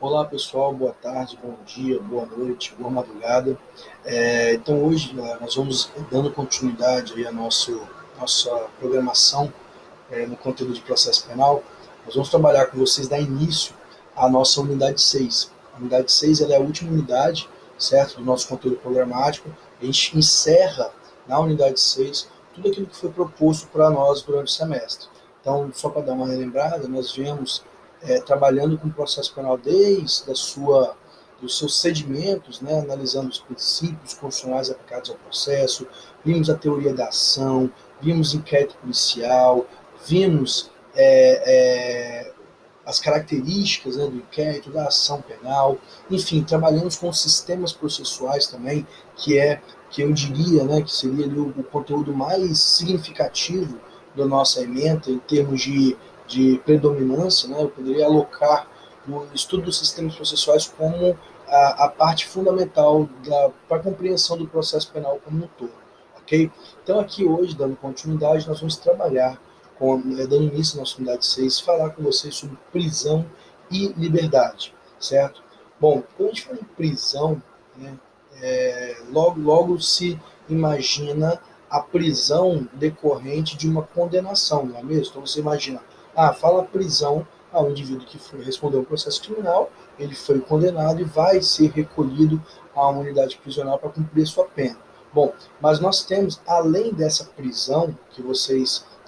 Olá pessoal, boa tarde, bom dia, boa noite, boa madrugada. Então hoje nós vamos dando continuidade aí à nossa programação no conteúdo de processo penal. Nós vamos trabalhar com vocês, dar início à nossa unidade 6. A unidade 6 ela é a última unidade, certo, do nosso conteúdo programático. A gente encerra na unidade 6 tudo aquilo que foi proposto para nós durante o semestre. Então, só para dar uma relembrada, nós viemos trabalhando com o processo penal desde dos seus sedimentos, né, analisando os princípios constitucionais aplicados ao processo, vimos a teoria da ação, vimos inquérito policial, vimos as características, né, do inquérito, da ação penal, enfim, trabalhamos com sistemas processuais também, que eu diria, né, que seria ali o conteúdo mais significativo da nossa ementa em termos de predominância, né, eu poderia alocar o estudo dos sistemas processuais como a parte fundamental para a compreensão do processo penal como um todo, ok? Então aqui hoje, dando continuidade, nós vamos trabalhar dando início à nossa unidade 6, falar com vocês sobre prisão e liberdade, certo? Bom, quando a gente fala em prisão, né, logo se imagina a prisão decorrente de uma condenação, não é mesmo? Então você imagina, fala prisão a um indivíduo que respondeu um processo criminal, ele foi condenado e vai ser recolhido a uma unidade prisional para cumprir sua pena. Bom, mas nós temos, além dessa prisão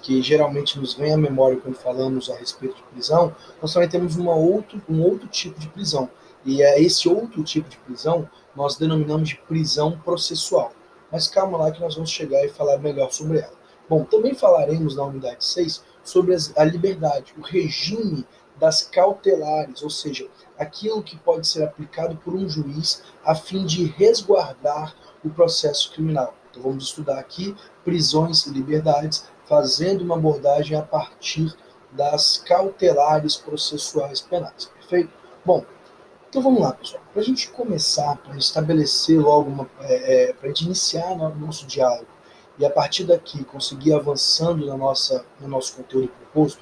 que geralmente nos vem à memória quando falamos a respeito de prisão, nós também temos um outro tipo de prisão. E é esse outro tipo de prisão nós denominamos de prisão processual. Mas calma lá que nós vamos chegar e falar melhor sobre ela. Bom, também falaremos na unidade 6 sobre a liberdade, o regime das cautelares, ou seja, aquilo que pode ser aplicado por um juiz a fim de resguardar o processo criminal. Então vamos estudar aqui prisões e liberdades, fazendo uma abordagem a partir das cautelares processuais penais. Perfeito? Bom, então vamos lá, pessoal. Para a gente começar, para estabelecer logo para a gente iniciar no nosso diálogo e a partir daqui conseguir avançando no nosso conteúdo proposto,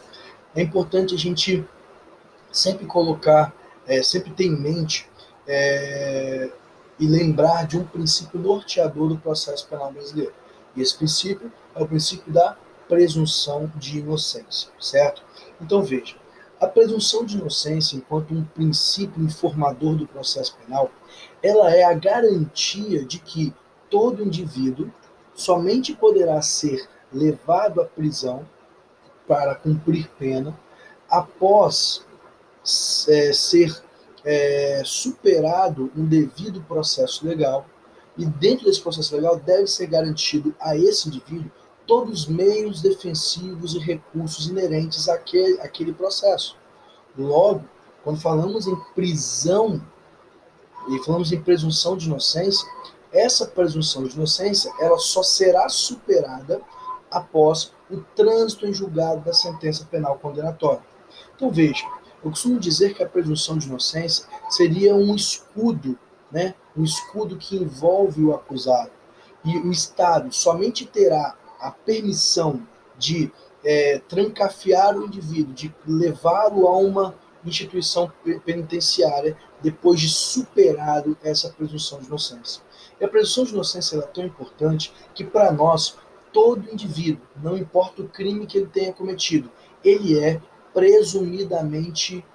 é importante a gente sempre colocar, sempre ter em mente e lembrar de um princípio norteador do processo penal brasileiro. E esse princípio é o princípio da presunção de inocência, certo? Então veja, a presunção de inocência, enquanto um princípio informador do processo penal, ela é a garantia de que todo indivíduo somente poderá ser levado à prisão para cumprir pena após ser superado um devido processo legal, e dentro desse processo legal deve ser garantido a esse indivíduo todos os meios defensivos e recursos inerentes àquele processo. Logo, quando falamos em prisão e falamos em presunção de inocência, essa presunção de inocência ela só será superada após o trânsito em julgado da sentença penal condenatória. Então veja, eu costumo dizer que a presunção de inocência seria um escudo, né? Um escudo que envolve o acusado. E o Estado somente terá a permissão de trancafiar o indivíduo, de levá-lo a uma instituição penitenciária depois de superado essa presunção de inocência. E a presunção de inocência é tão importante que, para nós, todo indivíduo, não importa o crime que ele tenha cometido, ele é presumidamente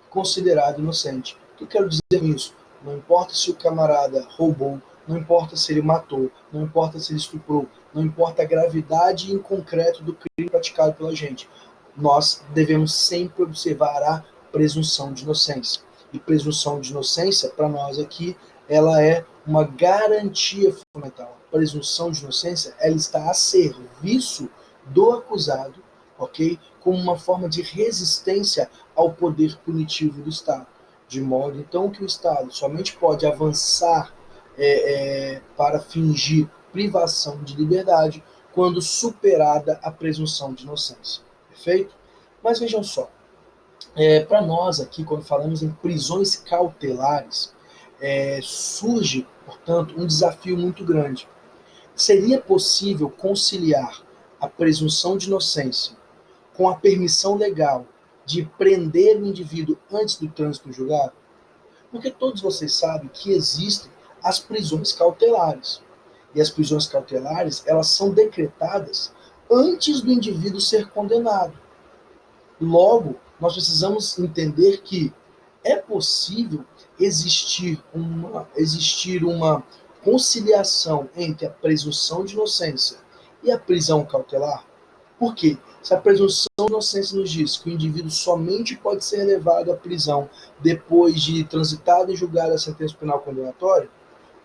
considerado inocente. O que eu quero dizer com isso? Não importa se o camarada roubou, não importa se ele matou, não importa se ele estuprou, não importa a gravidade em concreto do crime praticado pela gente. Nós devemos sempre observar a presunção de inocência. E presunção de inocência, para nós aqui, ela é uma garantia fundamental. A presunção de inocência, ela está a serviço do acusado, ok? Como uma forma de resistência ao poder punitivo do Estado. De modo, então, que o Estado somente pode avançar para fingir privação de liberdade quando superada a presunção de inocência. Perfeito? Mas vejam só, para nós aqui, quando falamos em prisões cautelares, surge, portanto, um desafio muito grande. Seria possível conciliar a presunção de inocência com a permissão legal de prender o indivíduo antes do trânsito julgado? Porque todos vocês sabem que existem as prisões cautelares. E as prisões cautelares, elas são decretadas antes do indivíduo ser condenado. Logo, nós precisamos entender que é possível existir uma conciliação entre a presunção de inocência e a prisão cautelar. Por quê? Se a presunção de inocência nos diz que o indivíduo somente pode ser levado à prisão depois de transitada e julgada a sentença penal condenatória,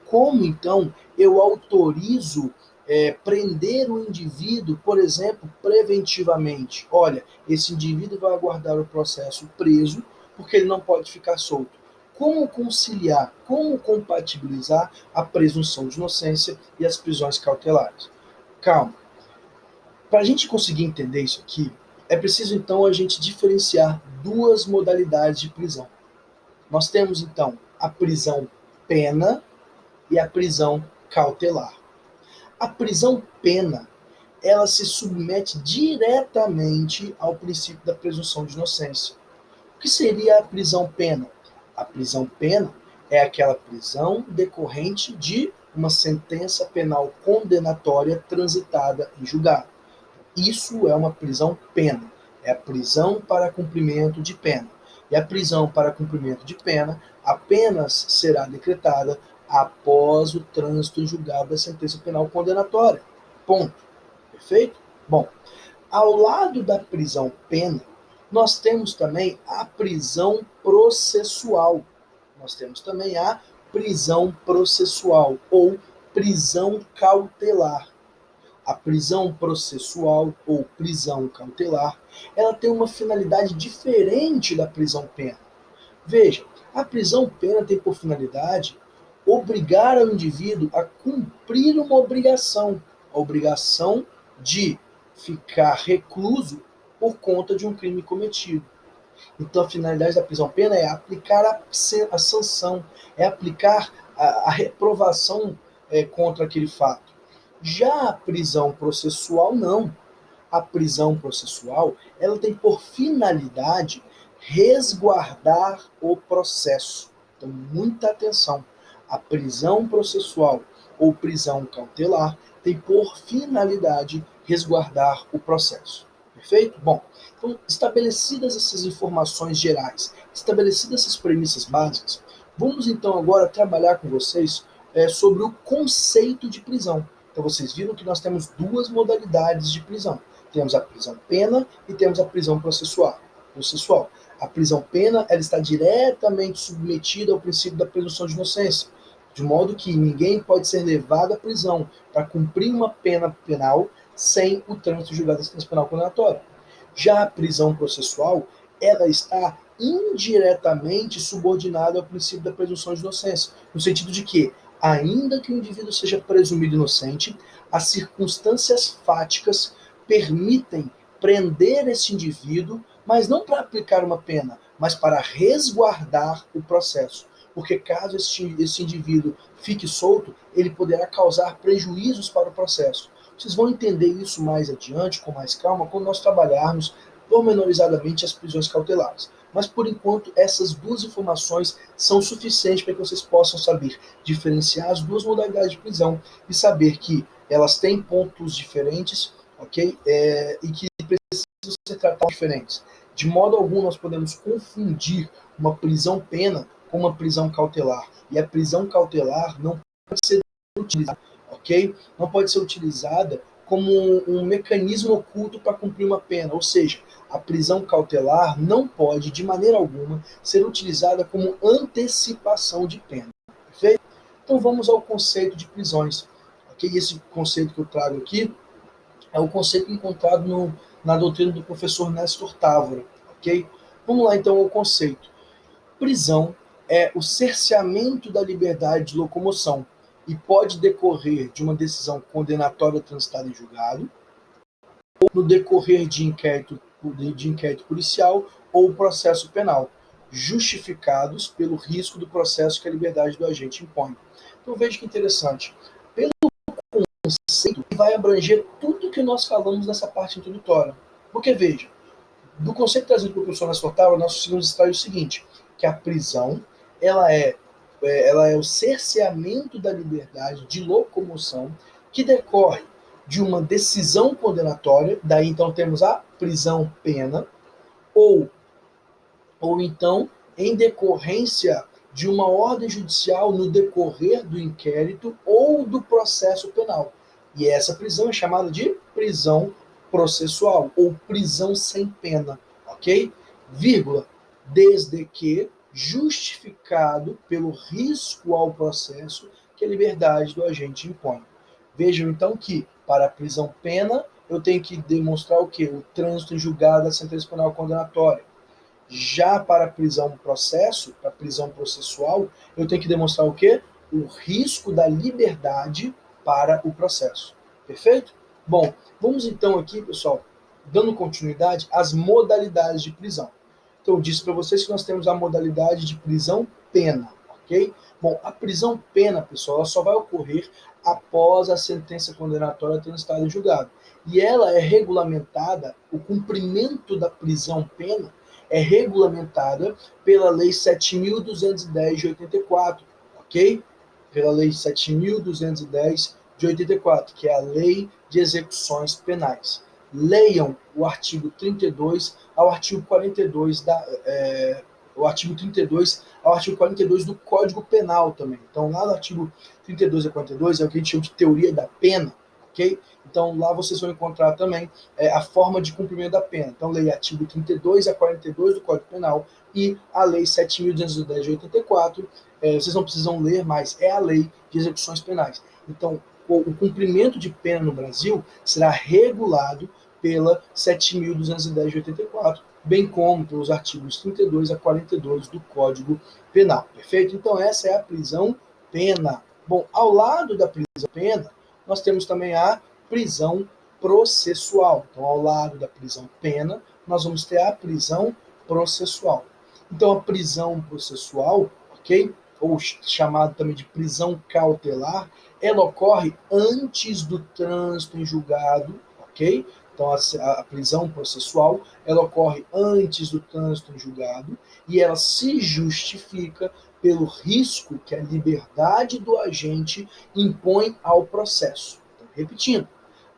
como então eu autorizo prender o indivíduo, por exemplo, preventivamente? Olha, esse indivíduo vai aguardar o processo preso porque ele não pode ficar solto. Como conciliar, como compatibilizar a presunção de inocência e as prisões cautelares? Calma. Para a gente conseguir entender isso aqui, é preciso então a gente diferenciar duas modalidades de prisão. Nós temos então a prisão pena e a prisão cautelar. A prisão pena, ela se submete diretamente ao princípio da presunção de inocência. O que seria a prisão pena? A prisão pena é aquela prisão decorrente de uma sentença penal condenatória transitada em julgado. Isso é uma prisão pena. É a prisão para cumprimento de pena. E a prisão para cumprimento de pena apenas será decretada após o trânsito em julgado da sentença penal condenatória. Ponto. Perfeito? Bom, ao lado da prisão pena, nós temos também a prisão processual. Nós temos também a prisão processual ou prisão cautelar. A prisão processual ou prisão cautelar, ela tem uma finalidade diferente da prisão pena. Veja, a prisão pena tem por finalidade obrigar o indivíduo a cumprir uma obrigação, a obrigação de ficar recluso por conta de um crime cometido. Então, a finalidade da prisão pena é aplicar a sanção, é aplicar a reprovação contra aquele fato. Já a prisão processual, não. A prisão processual, ela tem por finalidade resguardar o processo. Então, muita atenção. A prisão processual ou prisão cautelar tem por finalidade resguardar o processo. Perfeito? Bom, então, estabelecidas essas informações gerais, estabelecidas essas premissas básicas, vamos então agora trabalhar com vocês sobre o conceito de prisão. Então, vocês viram que nós temos duas modalidades de prisão. Temos a prisão pena e temos a prisão processual. A prisão pena, ela está diretamente submetida ao princípio da presunção de inocência, de modo que ninguém pode ser levado à prisão para cumprir uma pena penal sem o trânsito julgado da sentença penal condenatória. Já a prisão processual, ela está indiretamente subordinada ao princípio da presunção de inocência, no sentido de que, ainda que o indivíduo seja presumido inocente, as circunstâncias fáticas permitem prender esse indivíduo, mas não para aplicar uma pena, mas para resguardar o processo. Porque caso esse indivíduo fique solto, ele poderá causar prejuízos para o processo. Vocês vão entender isso mais adiante, com mais calma, quando nós trabalharmos pormenorizadamente as prisões cautelares. Mas, por enquanto, essas duas informações são suficientes para que vocês possam saber diferenciar as duas modalidades de prisão e saber que elas têm pontos diferentes, ok? E que precisam ser tratadas diferentes. De modo algum, nós podemos confundir uma prisão pena com uma prisão cautelar. E a prisão cautelar não pode ser utilizada, ok? Não pode ser utilizada como um mecanismo oculto para cumprir uma pena. Ou seja, a prisão cautelar não pode, de maneira alguma, ser utilizada como antecipação de pena. Perfeito? Então vamos ao conceito de prisões. Okay? Esse conceito que eu trago aqui é o conceito encontrado na doutrina do professor Néstor Távora. Okay? Vamos lá então ao conceito. Prisão é o cerceamento da liberdade de locomoção e pode decorrer de uma decisão condenatória transitada em julgado, ou no decorrer de inquérito policial ou processo penal, justificados pelo risco do processo que a liberdade do agente impõe. Então veja que interessante. Pelo conceito, vai abranger tudo que nós falamos nessa parte introdutória. Porque veja, do conceito trazido pelo professor Néstor Távora, nós conseguimos extrair o seguinte, que a prisão ela é o cerceamento da liberdade de locomoção que decorre de uma decisão condenatória, daí então temos a prisão-pena, ou, ou então em decorrência de uma ordem judicial no decorrer do inquérito ou do processo penal. E essa prisão é chamada de prisão processual ou prisão sem pena, ok? Vírgula, desde que justificado pelo risco ao processo que a liberdade do agente impõe. Vejam então que, para a prisão-pena, eu tenho que demonstrar o quê? O trânsito em julgado da sentença penal condenatória. Já para a prisão-processo, para a prisão processual, eu tenho que demonstrar o quê? O risco da liberdade para o processo. Perfeito? Bom, vamos então aqui, pessoal, dando continuidade às modalidades de prisão. Então, eu disse para vocês que nós temos a modalidade de prisão-pena, ok? Bom, a prisão-pena, pessoal, ela só vai ocorrer após a sentença condenatória ter estado em julgado. E ela é regulamentada, o cumprimento da prisão-pena é regulamentada pela Lei 7.210 de 84, ok? Pela Lei 7.210 de 84, que é a Lei de Execuções Penais. Leiam o artigo 32 ao artigo 42 o artigo 32 ao artigo 42 do Código Penal também. Então, lá no artigo 32 a 42 é o que a gente chama de teoria da pena, ok? Então, lá vocês vão encontrar também a forma de cumprimento da pena. Então, leia artigo 32 a 42 do Código Penal e a Lei 7.210 de 84. Vocês não precisam ler, mas é a Lei de Execuções Penais. Então, o cumprimento de pena no Brasil será regulado pela 7.210 de 84, bem como pelos artigos 32 a 42 do Código Penal. Perfeito? Então, essa é a prisão-pena. Bom, ao lado da prisão-pena, nós temos também a prisão processual. Então, ao lado da prisão-pena, nós vamos ter a prisão processual. Então, a prisão processual, ok? Ou chamado também de prisão cautelar, ela ocorre antes do trânsito em julgado, ok? Então, a prisão processual, ela ocorre antes do trânsito em julgado e ela se justifica pelo risco que a liberdade do agente impõe ao processo. Então, repetindo,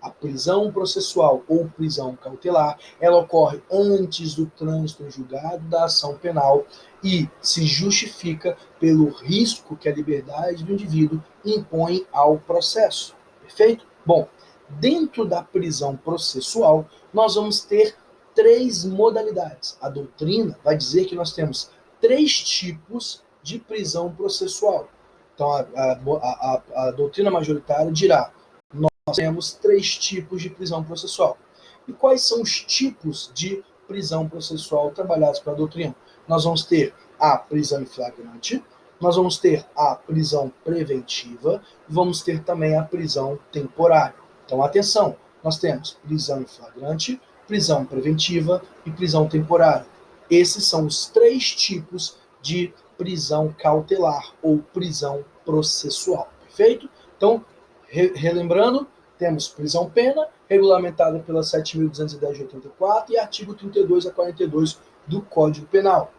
a prisão processual ou prisão cautelar, ela ocorre antes do trânsito em julgado da ação penal e se justifica pelo risco que a liberdade do indivíduo impõe ao processo. Perfeito? Bom, dentro da prisão processual, nós vamos ter três modalidades. A doutrina vai dizer que nós temos três tipos de prisão processual. Então, a doutrina majoritária dirá: nós temos três tipos de prisão processual. E quais são os tipos de prisão processual trabalhados pela doutrina? Nós vamos ter a prisão em flagrante, nós vamos ter a prisão preventiva e vamos ter também a prisão temporária. Então, atenção, nós temos prisão em flagrante, prisão preventiva e prisão temporária. Esses são os três tipos de prisão cautelar ou prisão processual. Perfeito? Então, relembrando, temos prisão-pena, regulamentada pela 7.210 de 84 e artigo 32 a 42 do Código Penal.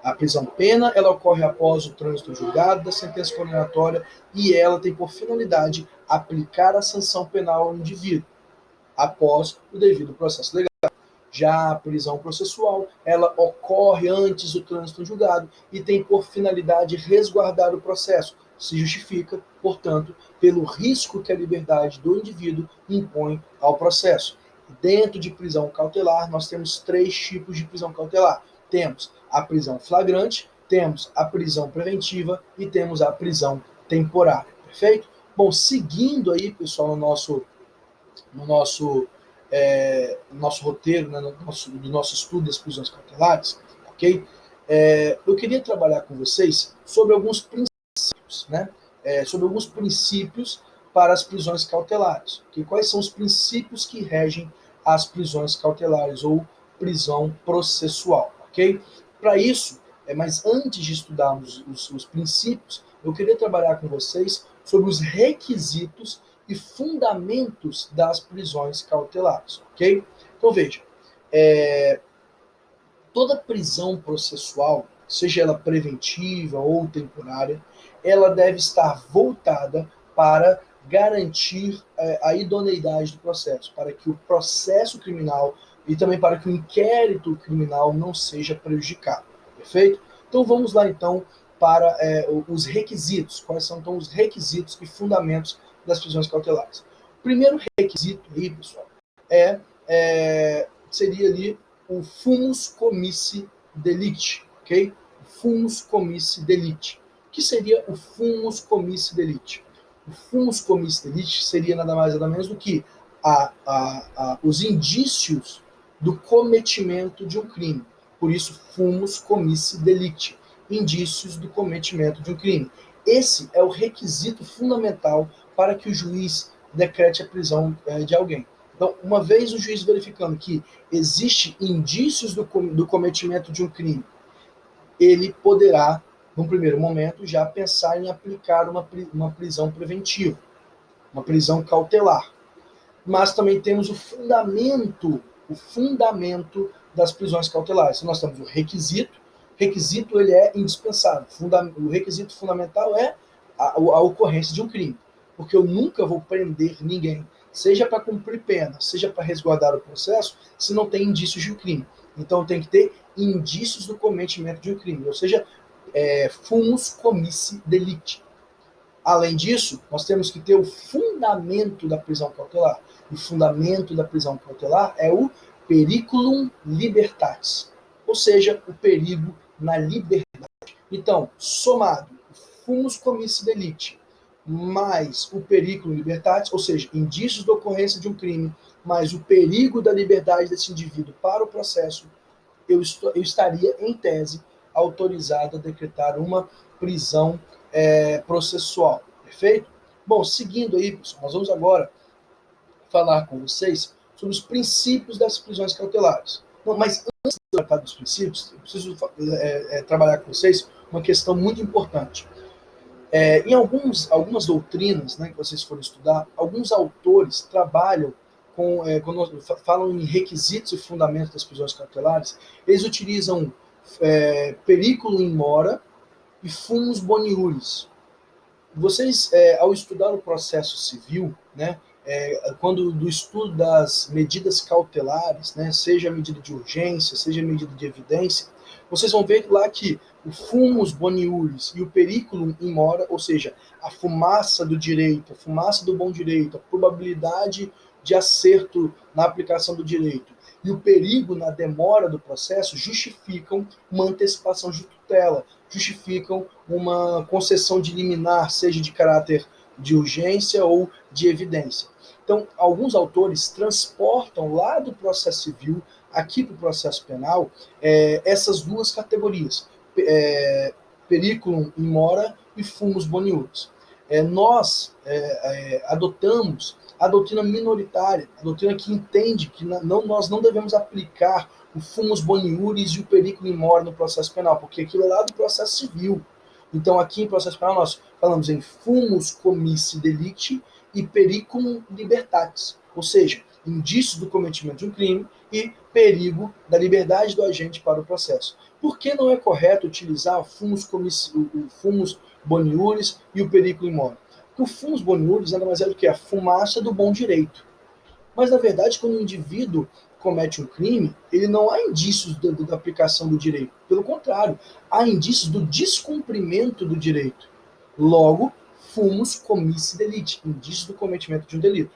A prisão-pena, ela ocorre após o trânsito julgado da sentença condenatória e ela tem por finalidade aplicar a sanção penal ao indivíduo, após o devido processo legal. Já a prisão processual, ela ocorre antes do trânsito julgado e tem por finalidade resguardar o processo. Se justifica, portanto, pelo risco que a liberdade do indivíduo impõe ao processo. Dentro de prisão cautelar, nós temos três tipos de prisão cautelar. Temos a prisão flagrante, temos a prisão preventiva e temos a prisão temporária. Perfeito? Bom, seguindo aí, pessoal, no nosso roteiro, né, do nosso estudo das prisões cautelares, ok? Eu queria trabalhar com vocês sobre alguns princípios, né? Sobre alguns princípios para as prisões cautelares. Okay? Quais são os princípios que regem as prisões cautelares ou prisão processual, ok? Para isso, mas antes de estudarmos os princípios, eu queria trabalhar com vocês sobre os requisitos e fundamentos das prisões cautelares, ok? Então veja, toda prisão processual, seja ela preventiva ou temporária, ela deve estar voltada para garantir a idoneidade do processo, para que o processo criminal e também para que o inquérito criminal não seja prejudicado. Perfeito? Então vamos lá então para os requisitos. Quais são então os requisitos e fundamentos das prisões cautelares? O primeiro requisito aí, pessoal, seria ali o fumus comissi delicti, ok? Fumus comissi delicti. O que seria o fumus comissi delicti? O fumus comissi delicti seria nada mais nada menos do que os indícios do cometimento de um crime. Por isso, fumus comissi delicti, indícios do cometimento de um crime. Esse é o requisito fundamental para que o juiz decrete a prisão de alguém. Então, uma vez o juiz verificando que existe indícios do cometimento de um crime, ele poderá, num primeiro momento, já pensar em aplicar uma prisão preventiva, uma prisão cautelar. Mas também temos o fundamento das prisões cautelares. Então, nós temos o requisito ele é indispensável. O requisito fundamental é a ocorrência de um crime, porque eu nunca vou prender ninguém, seja para cumprir pena, seja para resguardar o processo, se não tem indícios de um crime. Então tem que ter indícios do cometimento de um crime, ou seja, fumus comissi delicti. Além disso, nós temos que ter o fundamento da prisão cautelar. O fundamento da prisão cautelar é o periculum libertatis, ou seja, o perigo na liberdade. Então, somado o fumus comissi delicti mais o periculum libertatis, ou seja, indícios da ocorrência de um crime, mais o perigo da liberdade desse indivíduo para o processo, eu estaria, em tese, autorizado a decretar uma prisão processual. Perfeito? Bom, seguindo aí, pessoal, nós vamos agora falar com vocês sobre os princípios das prisões cautelares. Não, mas antes de tratar dos princípios, eu preciso trabalhar com vocês uma questão muito importante. Em algumas doutrinas, né, que vocês forem estudar, alguns autores trabalham quando falam em requisitos e fundamentos das prisões cautelares, eles utilizam periculum in mora e fumus boniuris. Vocês, ao estudar o processo civil, né, quando do estudo das medidas cautelares, né, seja a medida de urgência, seja a medida de evidência, vocês vão ver lá que o fumus boniuris e o periculum in mora, ou seja, a fumaça do direito, a fumaça do bom direito, a probabilidade de acerto na aplicação do direito e o perigo na demora do processo justificam uma antecipação de tutela, justificam uma concessão de liminar, seja de caráter de urgência ou de evidência. Então, alguns autores transportam lá do processo civil aqui para o processo penal essas duas categorias, periculum in mora e fumus boniuris. Nós adotamos a doutrina minoritária, a doutrina que entende que nós não devemos aplicar o fumus boniuris e o periculum in mora no processo penal, porque aquilo é lá do processo civil. Então, aqui em processo penal, nós falamos em fumus comissi delicti e periculum libertatis, ou seja, indícios do cometimento de um crime e perigo da liberdade do agente para o processo. Por que não é correto utilizar o fumus boniuris e o periculum in mora? Porque o fumus boniuris nada mais é do que a fumaça do bom direito. Mas, na verdade, quando o indivíduo comete um crime, ele não há indícios da aplicação do direito. Pelo contrário, há indícios do descumprimento do direito. Logo, fumus comissi delicti, indícios do cometimento de um delito.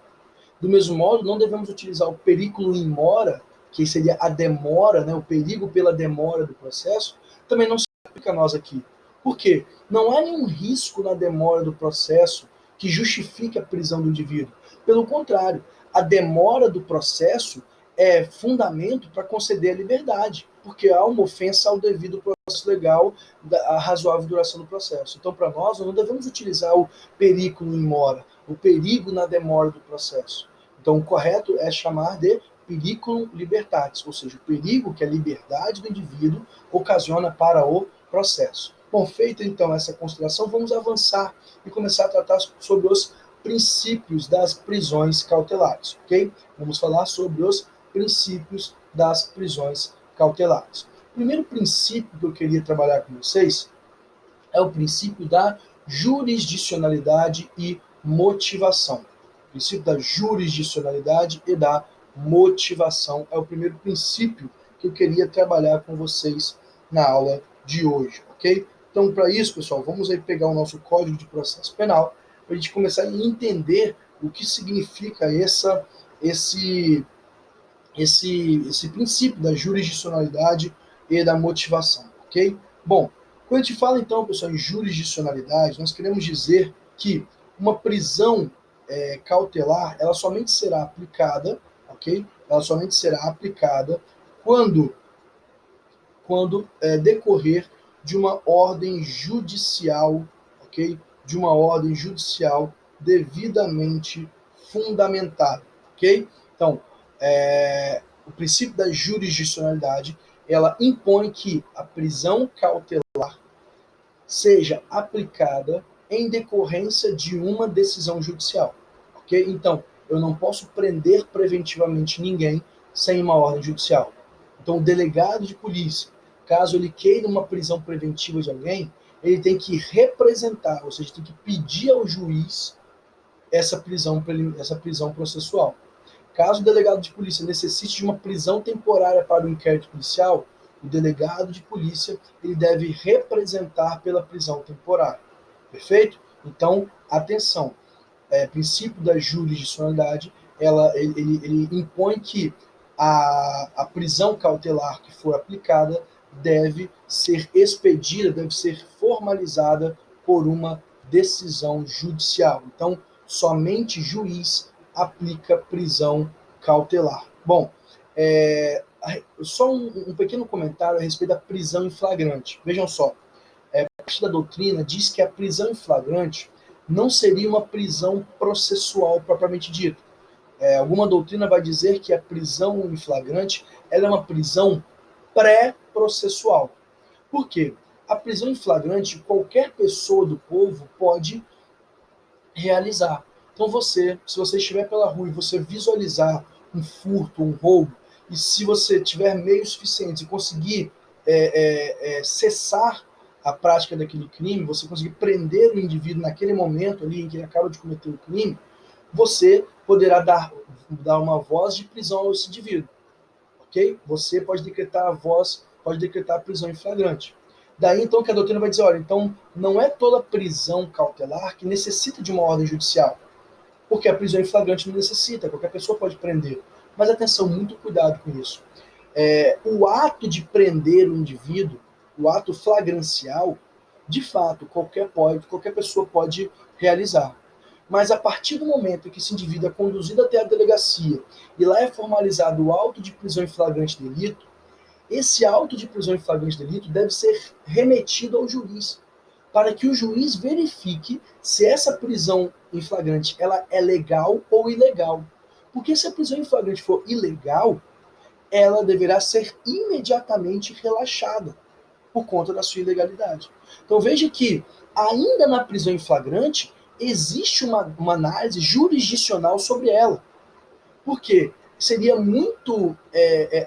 Do mesmo modo, não devemos utilizar o periculum in mora, que seria a demora, né, o perigo pela demora do processo, também não se aplica a nós aqui. Por quê? Não há nenhum risco na demora do processo que justifique a prisão do indivíduo. Pelo contrário, a demora do processo é fundamento para conceder a liberdade, porque há uma ofensa ao devido processo legal, a razoável duração do processo. Então, para nós não devemos utilizar o periculum in mora, o perigo na demora do processo. Então, o correto é chamar de periculum libertatis, ou seja, o perigo que a liberdade do indivíduo ocasiona para o processo. Bom, feita então essa consideração, vamos avançar e começar a tratar sobre os princípios das prisões cautelares, ok? Vamos falar sobre os princípios das prisões cautelares. O primeiro princípio que eu queria trabalhar com vocês é o princípio da jurisdicionalidade e motivação. O princípio da jurisdicionalidade e da motivação é o primeiro princípio que eu queria trabalhar com vocês na aula de hoje, ok? Então, para isso, pessoal, vamos aí pegar o nosso Código de Processo Penal para a gente começar a entender o que significa esse princípio da jurisdicionalidade e da motivação, ok? Bom, quando a gente fala então, pessoal, em jurisdicionalidade, nós queremos dizer que uma prisão cautelar, ela somente será aplicada, ok? Ela somente será aplicada quando, decorrer de uma ordem judicial, ok? De uma ordem judicial devidamente fundamentada, ok? Então, o princípio da jurisdicionalidade, ela impõe que a prisão cautelar seja aplicada em decorrência de uma decisão judicial, ok? Então, eu não posso prender preventivamente ninguém sem uma ordem judicial. Então, o delegado de polícia, caso ele queira uma prisão preventiva de alguém, ele tem que representar, ou seja, tem que pedir ao juiz essa prisão processual. Caso o delegado de polícia necessite de uma prisão temporária para o inquérito policial, o delegado de polícia ele deve representar pela prisão temporária. Perfeito? Então, atenção. Princípio da jurisdicionalidade, ele impõe que a prisão cautelar que for aplicada deve ser expedida, deve ser formalizada por uma decisão judicial. Então, somente juiz aplica prisão cautelar. Bom, só um pequeno comentário a respeito da prisão em flagrante. Vejam só, parte da doutrina diz que a prisão em flagrante não seria uma prisão processual propriamente dita. Alguma doutrina vai dizer que a prisão em flagrante ela é uma prisão pré-processual. Por quê? A prisão em flagrante qualquer pessoa do povo pode realizar. Então se você estiver pela rua e você visualizar um furto, um roubo, e se você tiver meios suficientes e conseguir cessar a prática daquele crime, você conseguir prender o indivíduo naquele momento ali em que ele acaba de cometer o crime, você poderá dar uma voz de prisão a esse indivíduo, ok? Você pode decretar a prisão em flagrante. Daí então que a doutrina vai dizer, olha, então não é toda prisão cautelar que necessita de uma ordem judicial, porque a prisão em flagrante não necessita, qualquer pessoa pode prender. Mas atenção, muito cuidado com isso. O ato de prender o indivíduo, o ato flagrancial, de fato, qualquer pessoa pode realizar. Mas a partir do momento em que esse indivíduo é conduzido até a delegacia e lá é formalizado o auto de prisão em flagrante delito, esse auto de prisão em flagrante delito deve ser remetido ao juiz, para que o juiz verifique se essa prisão em flagrante ela é legal ou ilegal. Porque se a prisão em flagrante for ilegal, ela deverá ser imediatamente relaxada por conta da sua ilegalidade. Então veja que, ainda na prisão em flagrante, existe uma análise jurisdicional sobre ela. Por quê? Seria muito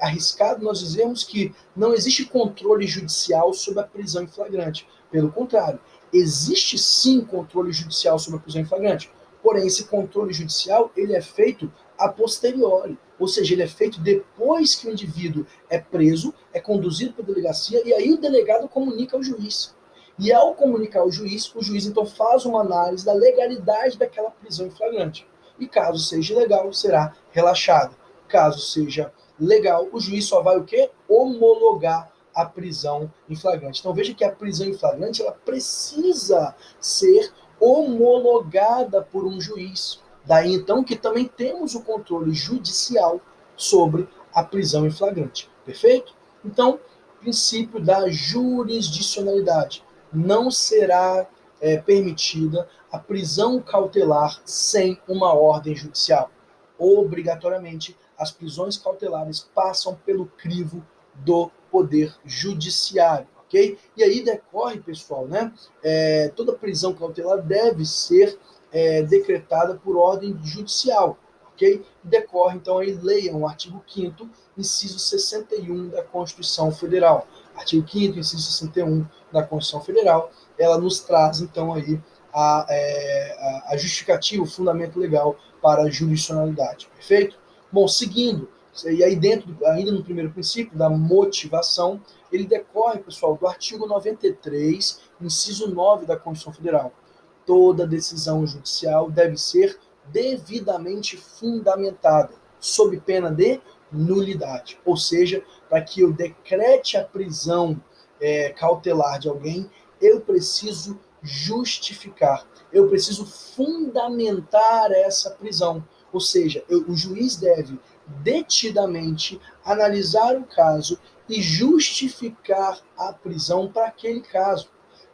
arriscado nós dizermos que não existe controle judicial sobre a prisão em flagrante. Pelo contrário, existe sim controle judicial sobre a prisão em flagrante. Porém, esse controle judicial ele é feito a posteriori, ou seja, ele é feito depois que o indivíduo é preso, é conduzido para a delegacia e aí o delegado comunica ao juiz. E ao comunicar ao juiz, o juiz então faz uma análise da legalidade daquela prisão em flagrante. E caso seja ilegal, será relaxado. Caso seja legal, o juiz só vai o quê? Homologar a prisão em flagrante. Então veja que a prisão em flagrante ela precisa ser homologada por um juiz. Daí então que também temos o controle judicial sobre a prisão em flagrante. Perfeito? Então, princípio da jurisdicionalidade. Não será permitida a prisão cautelar sem uma ordem judicial. Obrigatoriamente, as prisões cautelares passam pelo crivo do poder judiciário, ok? E aí decorre, pessoal, né? Toda prisão cautelar deve ser decretada por ordem judicial, ok? Decorre, então, aí leiam o artigo 5º, inciso 61 da Constituição Federal. Artigo 5º, inciso 61 da Constituição Federal, ela nos traz, então, aí a justificativa, o fundamento legal para a jurisdicionalidade, perfeito? Bom, seguindo, e aí dentro, ainda no primeiro princípio, da motivação, ele decorre, pessoal, do artigo 93, inciso 9 da Constituição Federal. Toda decisão judicial deve ser devidamente fundamentada, sob pena de nulidade. Ou seja, para que eu decrete a prisão cautelar de alguém, eu preciso justificar, eu preciso fundamentar essa prisão. Ou seja, o juiz deve detidamente analisar o caso e justificar a prisão para aquele caso.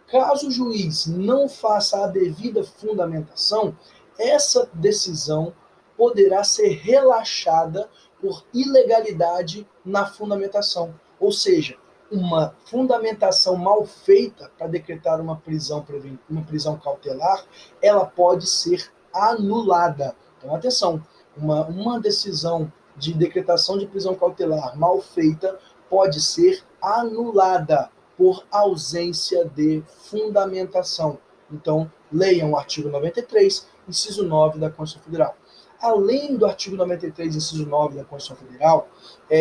Caso o juiz não faça a devida fundamentação, essa decisão poderá ser relaxada por ilegalidade na fundamentação. Ou seja, uma fundamentação mal feita para decretar uma prisão cautelar, ela pode ser anulada. Então, atenção, uma decisão de decretação de prisão cautelar mal feita pode ser anulada por ausência de fundamentação. Então, leiam o artigo 93, inciso 9 da Constituição Federal. Além do artigo 93, inciso 9 da Constituição Federal,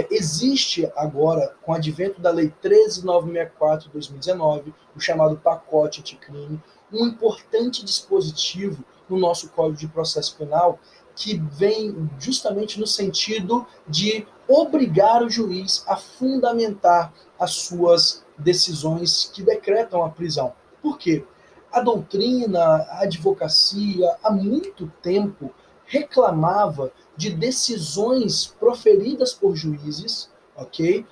existe agora, com o advento da Lei 13.964 de 2019, o chamado pacote anticrime, um importante dispositivo no nosso Código de Processo Penal que vem justamente no sentido de obrigar o juiz a fundamentar as suas decisões que decretam a prisão. Por quê? A doutrina, a advocacia, há muito tempo reclamava de decisões proferidas por juízes, ok?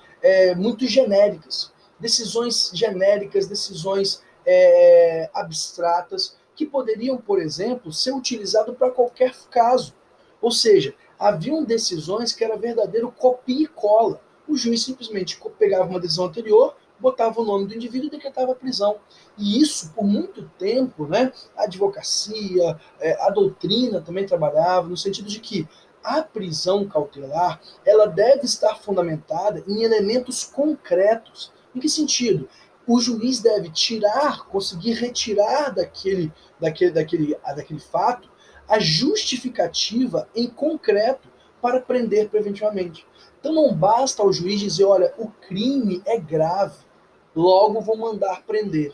Muito genéricas. Decisões genéricas, decisões abstratas, que poderiam, por exemplo, ser utilizadas para qualquer caso. Ou seja, haviam decisões que era verdadeiro copia e cola. O juiz simplesmente pegava uma decisão anterior, botava o nome do indivíduo e decretava a prisão. E isso, por muito tempo, né, a advocacia, a doutrina também trabalhava, no sentido de que a prisão cautelar ela deve estar fundamentada em elementos concretos. Em que sentido? O juiz deve conseguir retirar daquele fato a justificativa em concreto para prender preventivamente. Então não basta ao juiz dizer, olha, o crime é grave, logo vou mandar prender.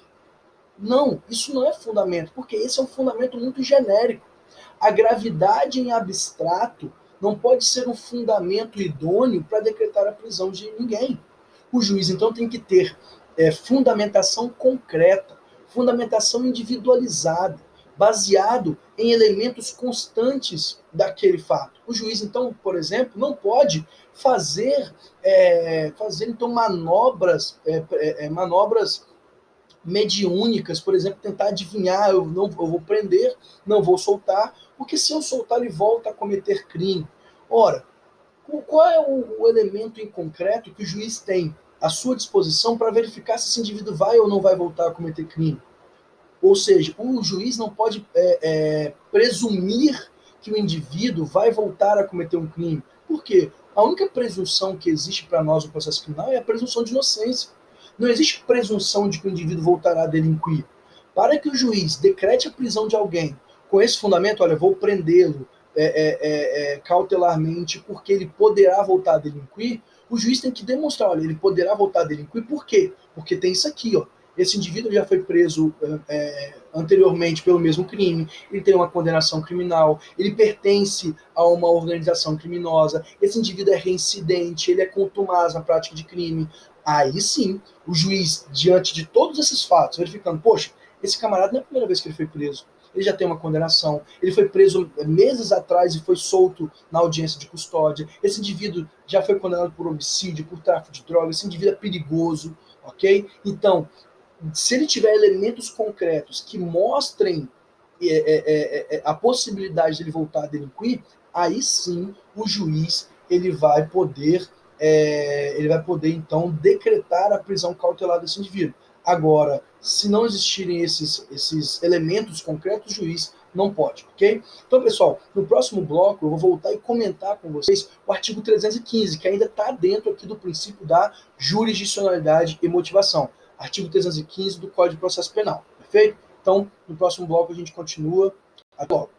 Não, isso não é fundamento, porque esse é um fundamento muito genérico. A gravidade em abstrato não pode ser um fundamento idôneo para decretar a prisão de ninguém. O juiz, então, tem que ter fundamentação concreta, fundamentação individualizada, baseado em elementos constantes daquele fato. O juiz, então, por exemplo, não pode fazer então manobras mediúnicas, por exemplo, tentar adivinhar, eu vou prender, não vou soltar, porque se eu soltar ele volta a cometer crime. Ora, qual é o elemento em concreto que o juiz tem à sua disposição para verificar se esse indivíduo vai ou não vai voltar a cometer crime? Ou seja, o juiz não pode presumir que o indivíduo vai voltar a cometer um crime. Por quê? A única presunção que existe para nós no processo criminal é a presunção de inocência. Não existe presunção de que o indivíduo voltará a delinquir. Para que o juiz decrete a prisão de alguém com esse fundamento, olha, vou prendê-lo cautelarmente porque ele poderá voltar a delinquir, o juiz tem que demonstrar, olha, ele poderá voltar a delinquir, por quê? Porque tem isso aqui, ó. Esse indivíduo já foi preso anteriormente pelo mesmo crime, ele tem uma condenação criminal, ele pertence a uma organização criminosa, esse indivíduo é reincidente, ele é contumaz na prática de crime. Aí sim, o juiz, diante de todos esses fatos, verificando, poxa, esse camarada não é a primeira vez que ele foi preso, ele já tem uma condenação, ele foi preso meses atrás e foi solto na audiência de custódia, esse indivíduo já foi condenado por homicídio, por tráfico de drogas, esse indivíduo é perigoso, ok? Então, se ele tiver elementos concretos que mostrem a possibilidade de ele voltar a delinquir, aí sim o juiz ele vai poder então decretar a prisão cautelar desse indivíduo. Agora, se não existirem esses elementos concretos, o juiz não pode, ok? Então, pessoal, no próximo bloco eu vou voltar e comentar com vocês o artigo 315, que ainda está dentro aqui do princípio da jurisdicionalidade e motivação. Artigo 315 do Código de Processo Penal, perfeito? Então, no próximo bloco a gente continua. Até logo.